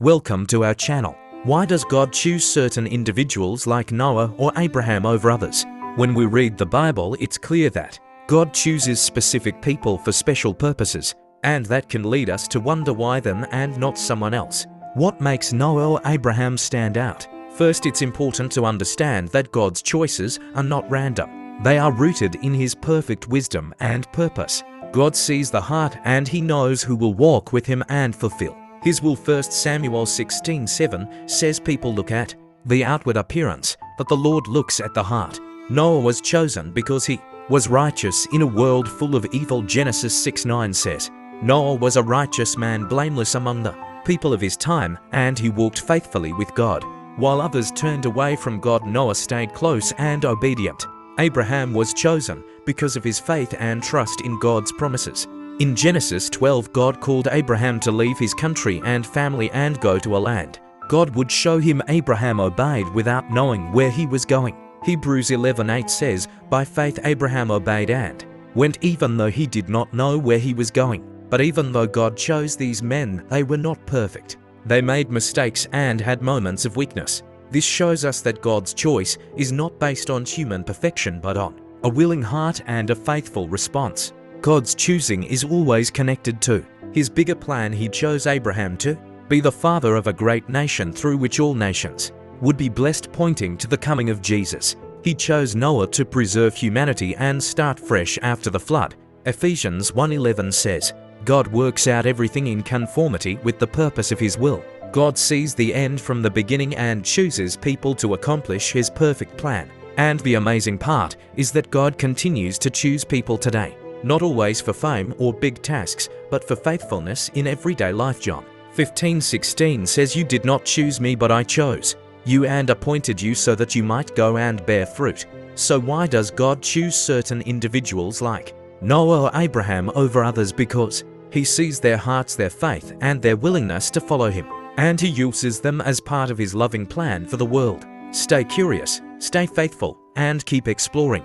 Welcome to our channel. Why does God choose certain individuals like Noah or Abraham over others? When we read the Bible, it's clear that God chooses specific people for special purposes, and that can lead us to wonder why them and not someone else. What makes Noah or Abraham stand out? First, it's important to understand that God's choices are not random. They are rooted in His perfect wisdom and purpose. God sees the heart and He knows who will walk with Him and fulfill His will. 1 Samuel 16:7 says people look at the outward appearance, but the Lord looks at the heart. Noah was chosen because he was righteous in a world full of evil. Genesis 6:9 says, Noah was a righteous man, blameless among the people of his time, and he walked faithfully with God. While others turned away from God, Noah stayed close and obedient. Abraham was chosen because of his faith and trust in God's promises. In Genesis 12, God called Abraham to leave his country and family and go to a land God would show him. Abraham obeyed without knowing where he was going. Hebrews 11:8 says, by faith Abraham obeyed and went even though he did not know where he was going. But even though God chose these men, they were not perfect. They made mistakes and had moments of weakness. This shows us that God's choice is not based on human perfection but on a willing heart and a faithful response. God's choosing is always connected to His bigger plan. He chose Abraham to be the father of a great nation through which all nations would be blessed, pointing to the coming of Jesus. He chose Noah to preserve humanity and start fresh after the flood. Ephesians 1:11 says, God works out everything in conformity with the purpose of His will. God sees the end from the beginning and chooses people to accomplish His perfect plan. And the amazing part is that God continues to choose people today. Not always for fame or big tasks, but for faithfulness in everyday life. John 15:16 says, you did not choose me, but I chose you and appointed you so that you might go and bear fruit. So why does God choose certain individuals like Noah or Abraham over others? Because He sees their hearts, their faith, and their willingness to follow Him. And He uses them as part of His loving plan for the world. Stay curious, stay faithful, and keep exploring.